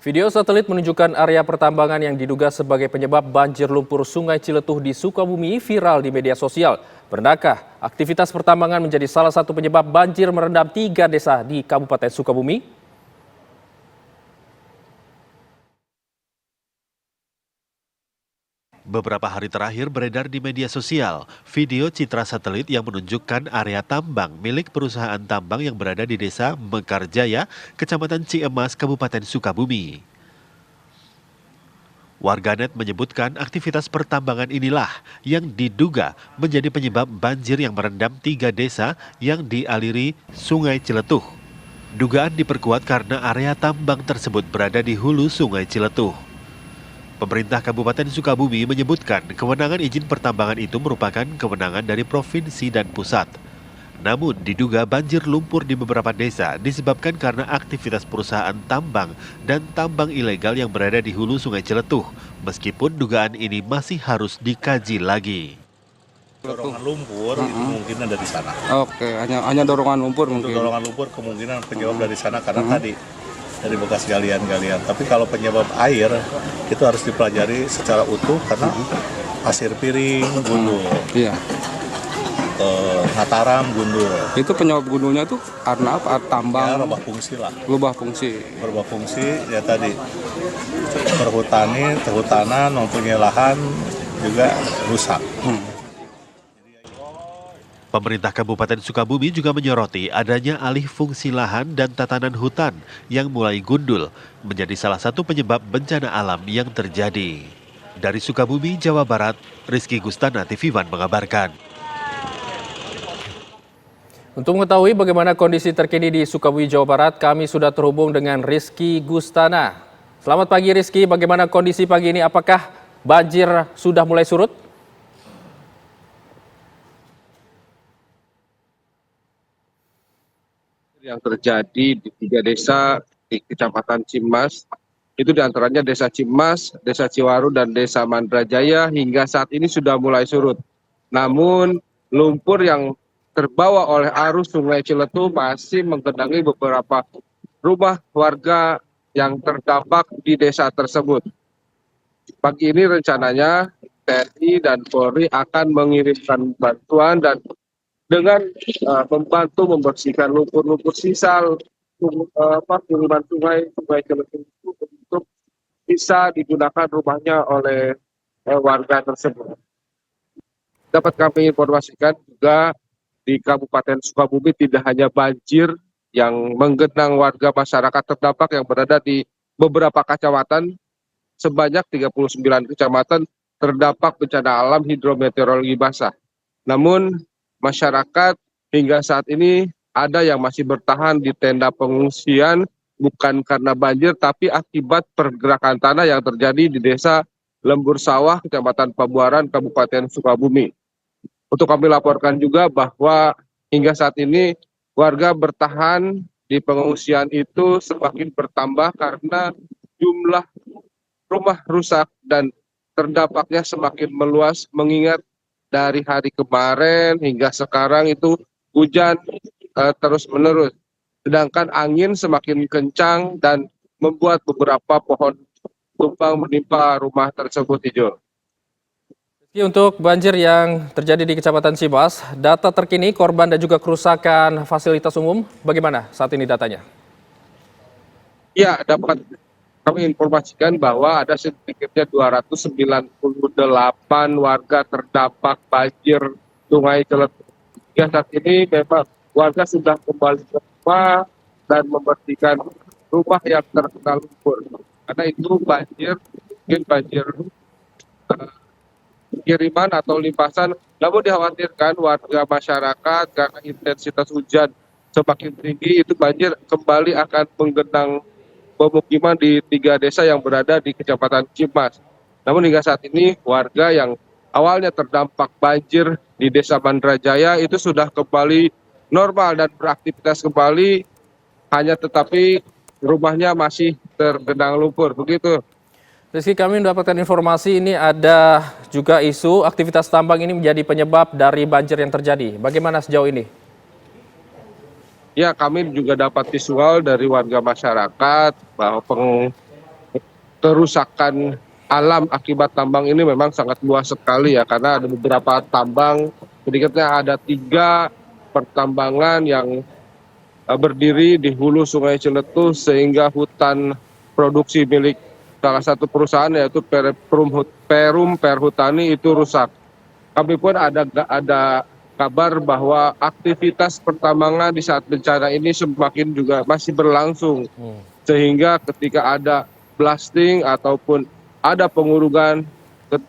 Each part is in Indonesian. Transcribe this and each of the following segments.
Video satelit menunjukkan area pertambangan yang diduga sebagai penyebab banjir lumpur Sungai Ciletuh di Sukabumi viral di media sosial. Benarkah aktivitas pertambangan menjadi salah satu penyebab banjir merendam 3 desa di Kabupaten Sukabumi? Beberapa hari terakhir beredar di media sosial video citra satelit yang menunjukkan area tambang milik perusahaan tambang yang berada di desa Mekarjaya, Kecamatan Ciemas, Kabupaten Sukabumi. Warganet menyebutkan aktivitas pertambangan inilah yang diduga menjadi penyebab banjir yang merendam 3 desa yang dialiri Sungai Ciletuh. Dugaan diperkuat karena area tambang tersebut berada di hulu Sungai Ciletuh. Pemerintah Kabupaten Sukabumi menyebutkan kewenangan izin pertambangan itu merupakan kewenangan dari provinsi dan pusat. Namun diduga banjir lumpur di beberapa desa disebabkan karena aktivitas perusahaan tambang dan tambang ilegal yang berada di hulu Sungai Ciletuh, meskipun dugaan ini masih harus dikaji lagi. Dorongan lumpur itu kemungkinan dari sana. Oke, hanya dorongan lumpur Untuk mungkin. dorongan lumpur kemungkinan penyebab dari sana karena tadi dari bekas galian-galian. Tapi kalau penyebab air itu harus dipelajari secara utuh karena pasir piring gundul, Iya. Mataram gundul. Itu penyebab gundulnya tuh karena apa? Ya, Tambang, rubah fungsi lah. berubah fungsi. Berubah fungsi ya tadi terhutanan, mempunyai lahan juga rusak. Pemerintah Kabupaten Sukabumi juga menyoroti adanya alih fungsi lahan dan tatanan hutan yang mulai gundul menjadi salah satu penyebab bencana alam yang terjadi. Dari Sukabumi, Jawa Barat, Rizky Gustana, TV One mengabarkan. Untuk mengetahui bagaimana kondisi terkini di Sukabumi, Jawa Barat, kami sudah terhubung dengan Rizky Gustana. Selamat pagi Rizky, bagaimana kondisi pagi ini? Apakah banjir sudah mulai surut? Yang terjadi di 3 desa di Kecamatan Cimas, itu diantaranya Desa Cimas, Desa Ciwaru, dan Desa Mandrajaya hingga saat ini sudah mulai surut. Namun lumpur yang terbawa oleh arus Sungai Ciletuh masih menggenangi beberapa rumah warga yang terdampak di desa tersebut. Pagi ini rencananya TNI dan Polri akan mengirimkan bantuan dan dengan membantu membersihkan lumpur-lumpur sisa kiriman Sungai Ciletuh itu untuk bisa digunakan rumahnya oleh warga tersebut. Dapat kami informasikan juga di Kabupaten Sukabumi tidak hanya banjir yang menggenang warga masyarakat terdampak yang berada di beberapa kecamatan, sebanyak 39 kecamatan terdampak bencana alam hidrometeorologi basah. Namun masyarakat hingga saat ini ada yang masih bertahan di tenda pengungsian bukan karena banjir tapi akibat pergerakan tanah yang terjadi di Desa Lembur Sawah, Kecamatan Pabuaran, Kabupaten Sukabumi. Untuk kami laporkan juga bahwa hingga saat ini warga bertahan di pengungsian itu semakin bertambah karena jumlah rumah rusak dan terdampaknya semakin meluas mengingat dari hari kemarin hingga sekarang itu hujan terus menerus. Sedangkan angin semakin kencang dan membuat beberapa pohon tumbang menimpa rumah tersebut, Ijo. Untuk banjir yang terjadi di Kecamatan Cimas, data terkini korban dan juga kerusakan fasilitas umum, bagaimana saat ini datanya? Ya, dapat kami informasikan bahwa ada sedikitnya 298 warga terdampak banjir Sungai Ciletuh. Hingga saat ini memang warga sudah kembali ke rumah dan membersihkan rumah yang terkena lumpur. Karena itu banjir, mungkin banjir kiriman atau limpasan, namun dikhawatirkan warga masyarakat karena intensitas hujan semakin tinggi itu banjir kembali akan menggenang pemukiman di 3 desa yang berada di Kecamatan Cimas. Namun hingga saat ini warga yang awalnya terdampak banjir di Desa Mandrajaya itu sudah kembali normal dan beraktivitas kembali, hanya tetapi rumahnya masih tergenang lumpur. Begitu. Rizky, kami mendapatkan informasi ini ada juga isu aktivitas tambang ini menjadi penyebab dari banjir yang terjadi. Bagaimana sejauh ini? Ya, kami juga dapat visual dari warga masyarakat bahwa kerusakan alam akibat tambang ini memang sangat luas sekali ya, karena ada beberapa tambang, sedikitnya ada 3 pertambangan yang berdiri di hulu Sungai Ciletuh, sehingga hutan produksi milik salah satu perusahaan yaitu Perum Perhutani itu rusak. Kami pun ada kabar bahwa aktivitas pertambangan di saat bencana ini semakin juga masih berlangsung, sehingga ketika ada blasting ataupun ada pengurugan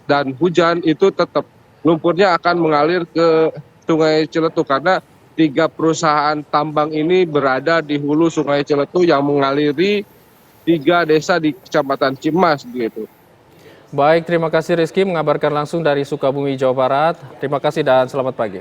dan hujan, itu tetap lumpurnya akan mengalir ke Sungai Ciletuh, karena 3 perusahaan tambang ini berada di hulu Sungai Ciletuh yang mengaliri 3 desa di Kecamatan Cimas begitu. Baik, terima kasih Rizky mengabarkan langsung dari Sukabumi, Jawa Barat. Terima kasih dan selamat pagi.